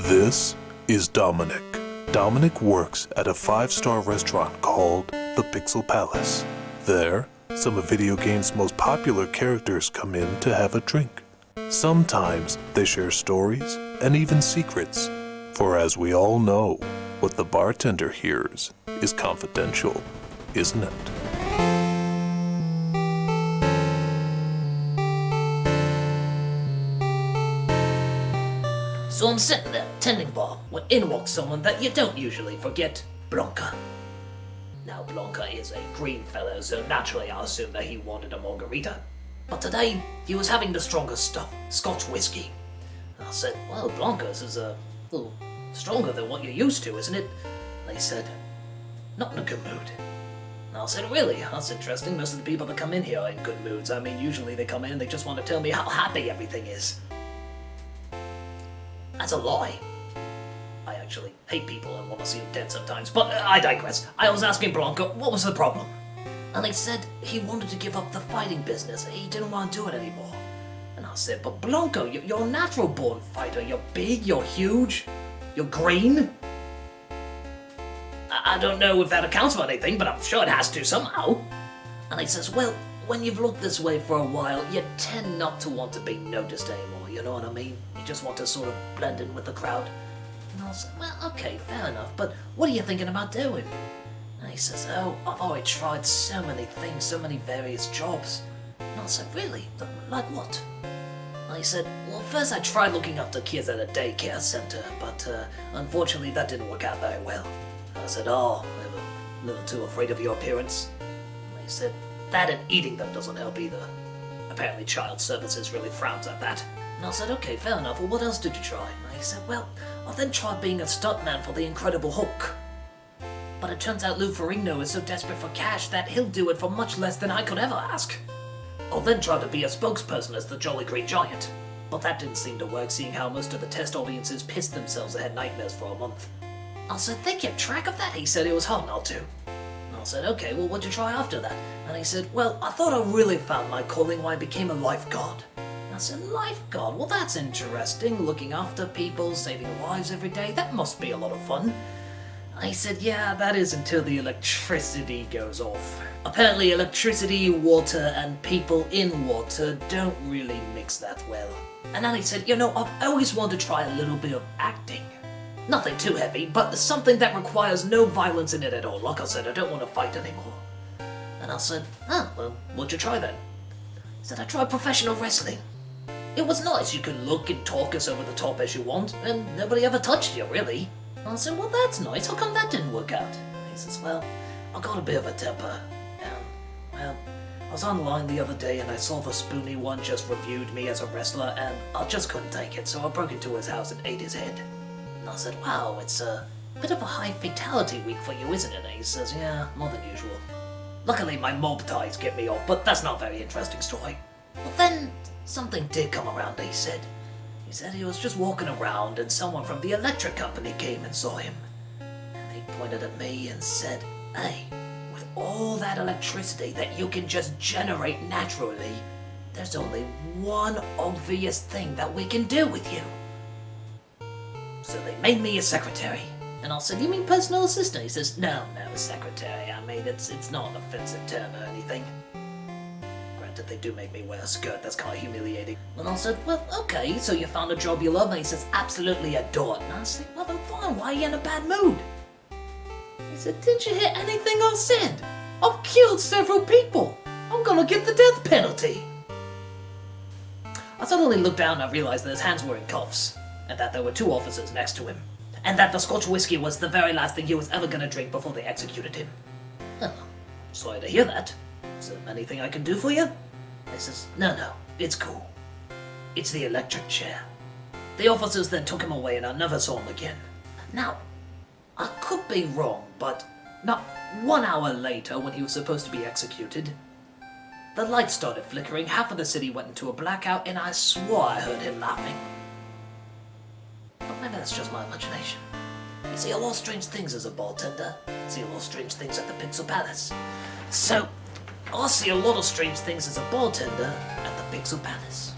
This is Dominic. Dominic works at a 5-star restaurant called the Pixel Palace. There, some of video games' most popular characters come in to have a drink. Sometimes they share stories and even secrets, for as we all know, what the bartender hears is confidential, isn't it? So I'm sitting there, tending bar, when in walks someone that you don't usually forget, Blanka. Now Blanka is a green fellow, so naturally I assumed that he wanted a margarita. But today, he was having the strongest stuff, Scotch whiskey. And I said, well, Blanka's is a little stronger than what you're used to, isn't it? And they said, not in a good mood. And I said, really? That's interesting. Most of the people that come in here are in good moods. I mean, usually they come in and they just want to tell me how happy everything is. That's a lie. I actually hate people and want to see them dead sometimes, but I digress. I was asking Blanka, what was the problem? And he said he wanted to give up the fighting business. He didn't want to do it anymore. And I said, but Blanka, you're a natural-born fighter. You're big, you're huge, you're green. I don't know if that accounts for anything, but I'm sure it has to somehow. And he says, well, when you've looked this way for a while, you tend not to want to be noticed anymore, you know what I mean? You just want to sort of blend in with the crowd. And I said, well, okay, fair enough, but what are you thinking about doing? And he says, oh, I've already tried so many things, so many various jobs. And I said, really? Like what? And he said, well, first I tried looking after kids at a daycare center, but unfortunately that didn't work out very well. And I said, oh, I'm a little too afraid of your appearance. And he said, that and eating them doesn't help either. Apparently child services really frowns at that. And I said, okay, fair enough, well what else did you try? And he said, well, I then tried being a stuntman for the Incredible Hulk. But it turns out Lou Ferrigno is so desperate for cash that he'll do it for much less than I could ever ask. I then tried to be a spokesperson as the Jolly Green Giant. But that didn't seem to work, seeing how most of the test audiences pissed themselves and had nightmares for a month. I said, they kept track of that? He said it was hard not to. And I said, okay, well what'd you try after that? And he said, well, I thought I really found my calling when I became a lifeguard. And I said, lifeguard? Well that's interesting, looking after people, saving lives every day, that must be a lot of fun. And he said, yeah, that is until the electricity goes off. Apparently electricity, water, and people in water don't really mix that well. And then he said, you know, I've always wanted to try a little bit of acting. Nothing too heavy, but something that requires no violence in it at all. Like I said, I don't want to fight anymore. And I said, oh, well, what'd you try then? He said, I tried professional wrestling. It was nice, you could look and talk as over the top as you want, and nobody ever touched you, really. And I said, well, that's nice, how come that didn't work out? And he says, well, I got a bit of a temper, and, well, I was online the other day and I saw the Spoony one just reviewed me as a wrestler, and I just couldn't take it, so I broke into his house and ate his head. And I said, wow, it's a bit of a high fatality week for you, isn't it? And he says, yeah, more than usual. Luckily my mob ties get me off, but that's not a very interesting story. But then something did come around, he said. He said he was just walking around and someone from the electric company came and saw him. And he pointed at me and said, hey, with all that electricity that you can just generate naturally, there's only one obvious thing that we can do with you. So they made me a secretary. And I said, you mean personal assistant? He says, no, secretary. I mean, it's not an offensive term or anything. Granted, they do make me wear a skirt. That's kind of humiliating. And I said, well, okay, so you found a job you love? And he says, absolutely adore it. And I said, well, then fine. Why are you in a bad mood? He said, didn't you hear anything I said? I've killed several people. I'm gonna get the death penalty. I suddenly looked down and I realized that his hands were in cuffs, and that there were 2 officers next to him, and that the Scotch whiskey was the very last thing he was ever going to drink before they executed him. Oh, sorry to hear that. Is there anything I can do for you? He says, no, it's cool. It's the electric chair. The officers then took him away and I never saw him again. Now, I could be wrong, but not 1 hour later, when he was supposed to be executed, the lights started flickering, half of the city went into a blackout, and I swore I heard him laughing. Maybe that's just my imagination. You see a lot of strange things as a bartender. You see a lot of strange things at the Pixel Palace. So, I see a lot of strange things as a bartender at the Pixel Palace.